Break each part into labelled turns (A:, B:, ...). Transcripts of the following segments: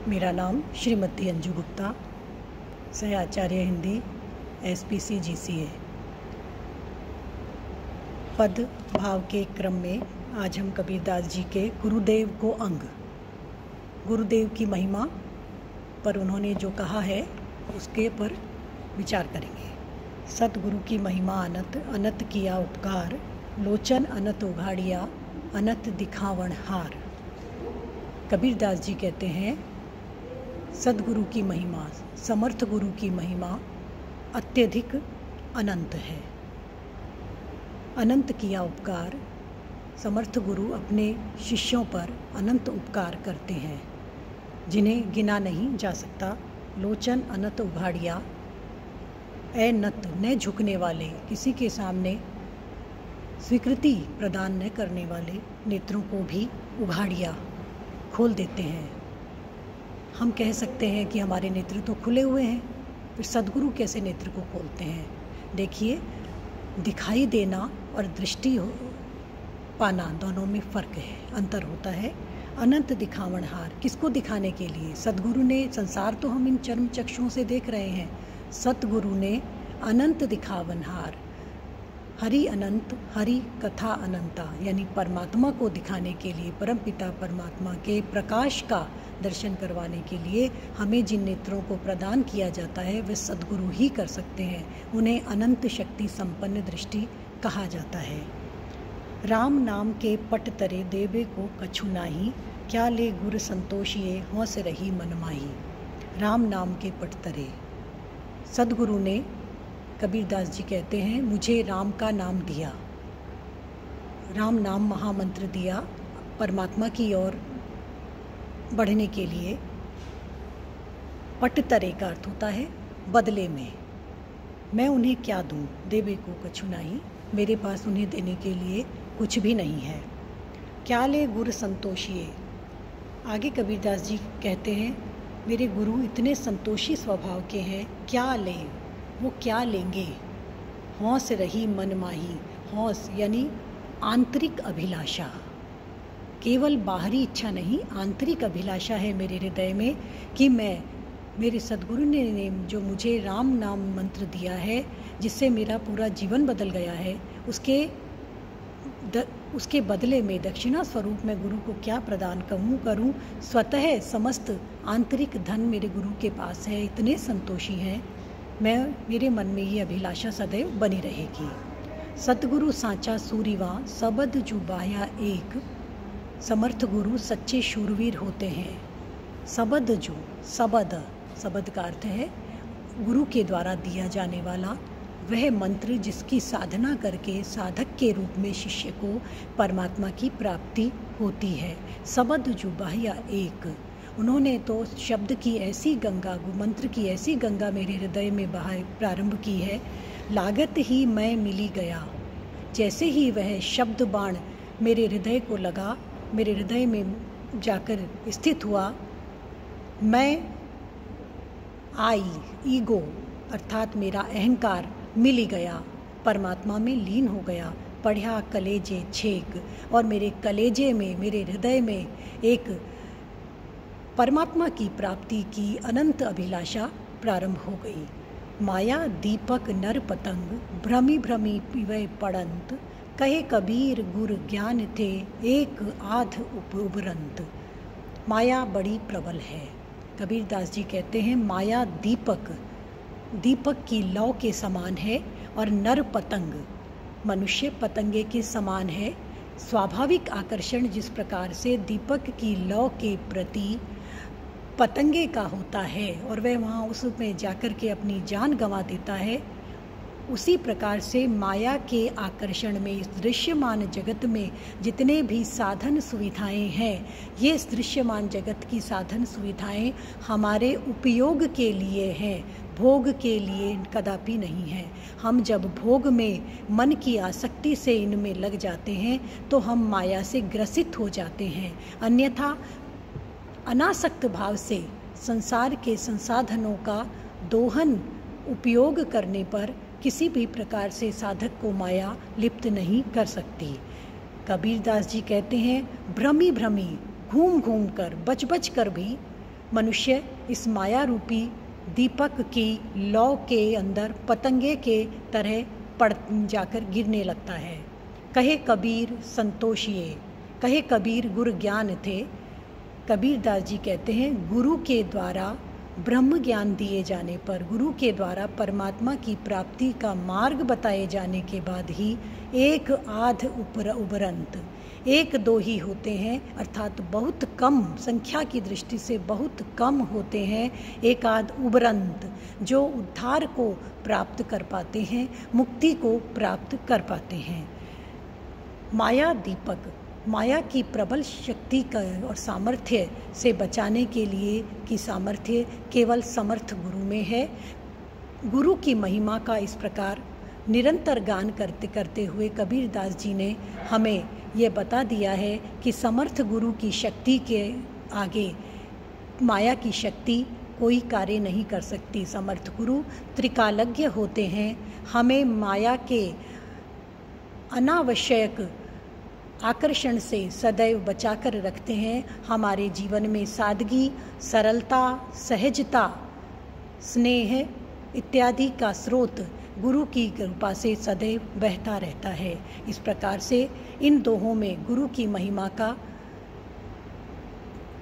A: मेरा नाम Shrimati Anju Gupta, सहआचार्य Hindi, SPC GCA। पद भाव के क्रम में आज हम कबीरदास जी के गुरुदेव को अंग, गुरुदेव की महिमा पर उन्होंने जो कहा है उसके पर विचार करेंगे। सतगुरु की महिमा अनंत, अनंत किया उपकार, लोचन अनंत उघाड़िया, अनंत दिखावण हार। कबीरदास जी कहते हैं सदगुरु की महिमा, समर्थ गुरु की महिमा अत्यधिक अनंत है। अनंत किया उपकार, समर्थ गुरु अपने शिष्यों पर अनंत उपकार करते हैं जिन्हें गिना नहीं जा सकता। लोचन अनंत उघाड़िया, ए नत न झुकने वाले, किसी के सामने स्वीकृति प्रदान न करने वाले नेत्रों को भी उघाड़िया खोल देते हैं। हम कह सकते हैं कि हमारे नेत्र तो खुले हुए हैं, फिर सदगुरु कैसे नेत्र को खोलते हैं? देखिए, दिखाई देना और दृष्टि पाना दोनों में फ़र्क है, अंतर होता है। अनंत दिखावण हार, किसको दिखाने के लिए? सदगुरु ने, संसार तो हम इन चर्म चक्षुओं से देख रहे हैं, सतगुरु ने अनंत दिखावन हार, हरि अनंत, हरि कथा अनंता, यानी परमात्मा को दिखाने के लिए, परमपिता परमात्मा के प्रकाश का दर्शन करवाने के लिए हमें जिन नेत्रों को प्रदान किया जाता है वे सदगुरु ही कर सकते हैं। उन्हें अनंत शक्ति संपन्न दृष्टि कहा जाता है। राम नाम के पट तरे देवे को कछु नाही, क्या ले गुर संतोषिए हौस रही मनमाही। राम नाम के पट तरे, सदगुरु ने, कबीरदास जी कहते हैं, मुझे राम का नाम दिया, राम नाम महामंत्र दिया परमात्मा की ओर बढ़ने के लिए। पट तरे का अर्थ होता है बदले में। मैं उन्हें क्या दूं, देवे को कछु नहीं, मेरे पास उन्हें देने के लिए कुछ भी नहीं है। क्या ले गुर संतोषिए, आगे कबीरदास जी कहते हैं मेरे गुरु इतने संतोषी स्वभाव के हैं, क्या ले, वो क्या लेंगे। हौस रही मनमाही, हौस यानी आंतरिक अभिलाषा, केवल बाहरी इच्छा नहीं, आंतरिक अभिलाषा है मेरे हृदय में कि मैं, मेरे सदगुरु ने जो मुझे राम नाम मंत्र दिया है जिससे मेरा पूरा जीवन बदल गया है, उसके बदले में दक्षिणा स्वरूप मैं गुरु को क्या प्रदान करूं। स्वतः समस्त आंतरिक धन मेरे गुरु के पास है, इतने संतोषी हैं, मेरे मन में ये अभिलाषा सदैव बनी रहेगी। सतगुरु साचा सूरीवा, सबद जुबाया एक, समर्थ गुरु सच्चे शूरवीर होते हैं। सबद जो, सबद का अर्थ है गुरु के द्वारा दिया जाने वाला वह मंत्र जिसकी साधना करके साधक के रूप में शिष्य को परमात्मा की प्राप्ति होती है। सबद जुबाया एक, उन्होंने तो शब्द की ऐसी गंगा, मंत्र की ऐसी गंगा मेरे हृदय में बहाय प्रारंभ की है। लागत ही मैं मिली गया, जैसे ही वह शब्द बाण मेरे हृदय को लगा, मेरे हृदय में जाकर स्थित हुआ, मैं आई, ईगो अर्थात मेरा अहंकार मिली गया, परमात्मा में लीन हो गया। पढ़ा कलेजे छेक, और मेरे कलेजे में, मेरे हृदय में एक परमात्मा की प्राप्ति की अनंत अभिलाषा प्रारंभ हो गई। माया दीपक नर पतंग, भ्रमी भ्रमी पिवै पड़ंत, कहे कबीर गुर ज्ञान थे एक आध उपरंत। माया बड़ी प्रबल है। कबीरदास जी कहते हैं माया दीपक की लौ के समान है और नर पतंग मनुष्य पतंगे के समान है। स्वाभाविक आकर्षण जिस प्रकार से दीपक की लौ के प्रति पतंगे का होता है और वह वहाँ उसमें जाकर के अपनी जान गंवा देता है, उसी प्रकार से माया के आकर्षण में इस दृश्यमान जगत में जितने भी साधन सुविधाएं हैं, ये इस दृश्यमान जगत की साधन सुविधाएं हमारे उपयोग के लिए हैं, भोग के लिए कदापि नहीं है। हम जब भोग में मन की आसक्ति से इनमें लग जाते हैं तो हम माया से ग्रसित हो जाते हैं, अन्यथा अनासक्त भाव से संसार के संसाधनों का दोहन उपयोग करने पर किसी भी प्रकार से साधक को माया लिप्त नहीं कर सकती। कबीरदास जी कहते हैं भ्रमी भ्रमी, घूम घूम कर, बच बच कर भी मनुष्य इस माया रूपी दीपक की लौ के अंदर पतंगे के तरह पड़ जाकर गिरने लगता है। कहे कबीर संतोषिए, कहे कबीर गुरु ज्ञान थे। कबीर दास जी कहते हैं, गुरु के द्वारा ब्रह्म ज्ञान दिए जाने पर, गुरु के द्वारा परमात्मा की प्राप्ति का मार्ग बताए जाने के बाद ही एक आध उपरंत, एक दो ही होते हैं, अर्थात बहुत कम संख्या की दृष्टि से बहुत कम होते हैं एक आध उपरंत, जो उद्धार को प्राप्त कर पाते हैं, मुक्ति को प्राप्त कर पाते हैं। माया दीपक, माया की प्रबल शक्ति का और सामर्थ्य से बचाने के लिए की सामर्थ्य केवल समर्थ गुरु में है। गुरु की महिमा का इस प्रकार निरंतर गान करते करते हुए कबीर दास जी ने हमें ये बता दिया है कि समर्थ गुरु की शक्ति के आगे माया की शक्ति कोई कार्य नहीं कर सकती। समर्थ गुरु त्रिकालज्ञ होते हैं, हमें माया के अनावश्यक आकर्षण से सदैव बचाकर रखते हैं। हमारे जीवन में सादगी, सरलता, सहजता, स्नेह इत्यादि का स्रोत गुरु की कृपा से सदैव बहता रहता है। इस प्रकार से इन दोहों में गुरु की महिमा का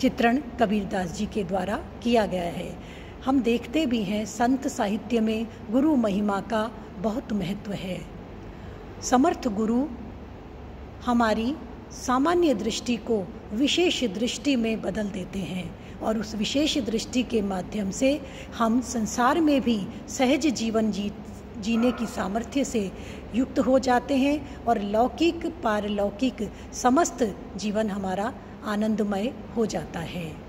A: चित्रण कबीरदास जी के द्वारा किया गया है। हम देखते भी हैं संत साहित्य में गुरु महिमा का बहुत महत्व है। समर्थ गुरु हमारी सामान्य दृष्टि को विशेष दृष्टि में बदल देते हैं और उस विशेष दृष्टि के माध्यम से हम संसार में भी सहज जीवन जीने की सामर्थ्य से युक्त हो जाते हैं और लौकिक पारलौकिक समस्त जीवन हमारा आनंदमय हो जाता है।